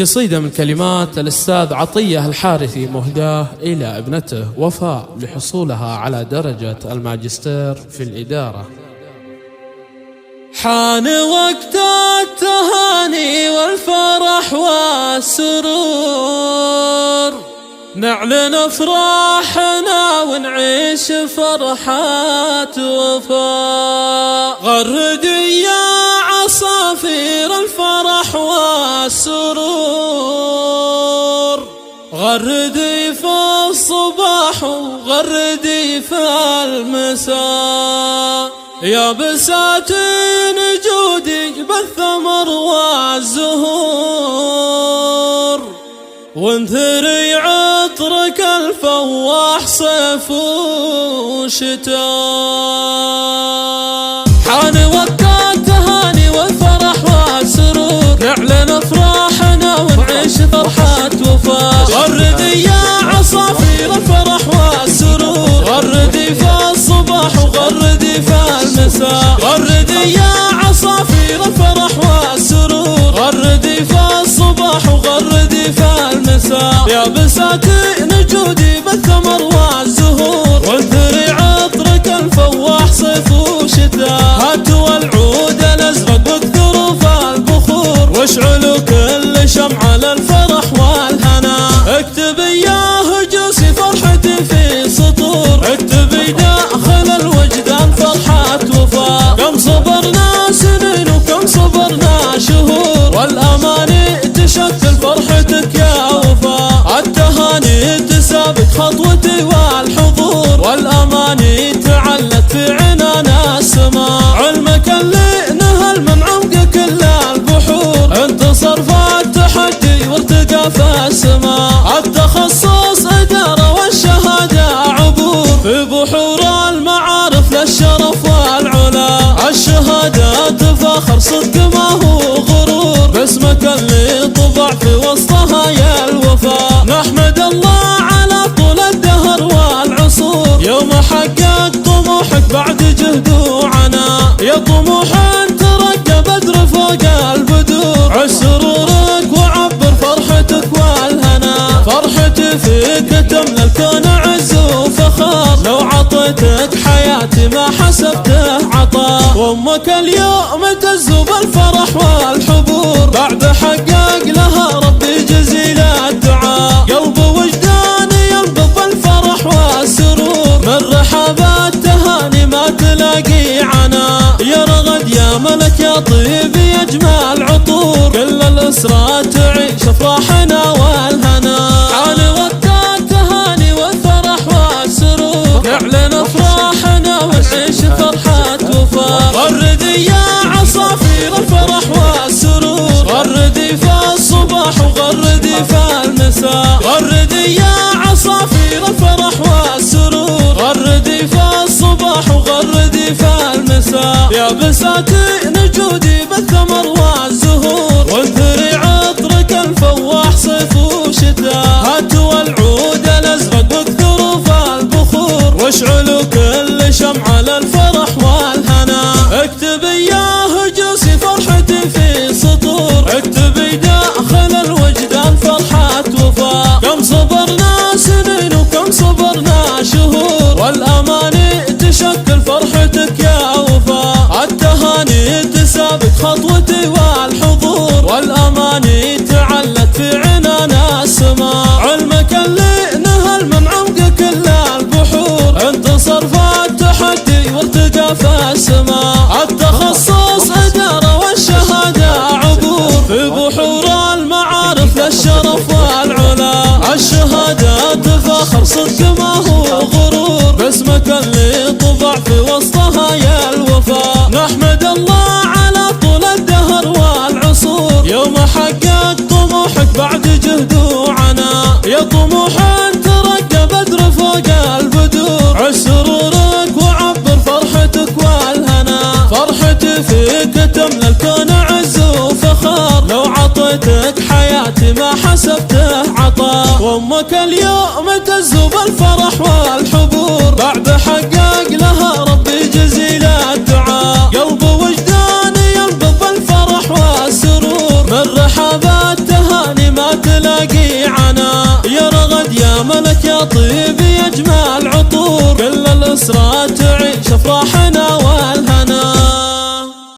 قصيدة من كلمات الأستاذ عطية الحارثي مهداة إلى ابنته وفاء لحصولها على درجة الماجستير في الإدارة. حان وقت التهاني والفرح والسرور، نعلن افراحنا ونعيش فرحات وفاء. غردي يا عصافير الفرح والسرور، غردي في الصباح وغردي في المساء. يا بساتين جودي بالثمر والزهور، وانثري عطرك الفواح صيف وشتاء. حان وقت التهاني والفرح والسرور، نعلن افراحنا ونعيش فرحات وفاء. غردي يا عصافير الفرح والسرور، غردي في الصباح وغردي في المساء. غردي يا عصافير الفرح والسرور، غردي في الصباح وغردي في المساء. يا بساتين جودي بالثمر والزهور، وانثري عطرك الفواح صيف وشتاء. هاتوا العود الازرق واكثروا في البخور، واشعلوا كل شمعة للفرح والهنا. اكتبي يا هجوسي فرحتي في سطور، اكتبي داخل الوجدان فرحات وفاء. كم صبرنا سنين وكم صبرنا شهور، والاماني تشكل فرحتك يا وفاء. التهاني تسابق خطوتي والحضور، والاماني تعلت في عنان السماء. علمك اللي نهل من عمق كل البحور، انتصر في التحدي وارتقى في السماء. التخصص اداره والشهاده عبور، في بحور المعارف للشرف والعلا. الشهادات فخر صدق ما هو غرور، باسمك اللي طبع في وسطها يا الوفاء. نحمد الله على طول الدهر والعصور، يوم حقق طموحك بعد جهد وعناء. يا طموح ترقى بدر فوق البدور، عش سرورك وعبر فرحتك والهنا. فرحتي فيك تملى الكون عز وفخار، لو عطيتك حياتي ما حسبته عطاء. وامك اليوم تزوب الفرح والحبور، بعد حقق لها ربي جزيل الدعاء. قلب وجداني ينبض بالفرح والسرور، من رحاب التهاني ما تلاقي عنا. يا رغد يا ملك يا طيب يا اجمل عطور، كل الاسرى تعيش افراحنا والهنا. حان وقت التهاني والفرح والسرور، نعلن افراحنا ونعيش فرحات وفاء. غردي يا عصافير الفرح والسرور، غردي في الصباح وغردي في المساء. غردي يا عصافير الفرح والسرور، غردي في الصباح وغردي في المساء. يا بساتين جودي بالثمر والزهور، وانثري عطرك الفواح صيف وشتاء. هاتوا العود الازرق واكثروا في البخور، واشعلوا كل شمعة للفرح والهنا. اكتبي يا هجوسي فرحتي في سطور، اكتبي داخل الوجدان فرحات وفاء. كم صبرنا سنين وكم صبرنا شهور، والاماني تشكل فرحتك يا وفاء. التهاني تسابق خطوتي والحضور، والاماني تعلت في عنان السماء. علمك اللي نهل من عمق كل البحور، انتصر في التحدي وارتقى في السماء. التخصص اداره والشهاده عبور، في بحور المعارف للشرف والعلا. الشهادات فخر صدق ما هو غرور، باسمك اللي طبع في وسطها يا الوفاء. نحمد الله على طول الدهر والعصور، يوم حقق طموحك بعد جهد وعناء. يا طموح ترقى بدر فوق البدور، عش سرورك وعبر فرحتك والهنا. فرحتي فيك تملى الكون عز وفخار، لو عطيتك حياتي ما حسبته عطاء. وامك اليوم تزوب الفرح والحبور، بعد حقق لها ربي جزيل الدعاء. قلب وجداني ينبض بالفرح والسرور، من رحاب التهاني الافراح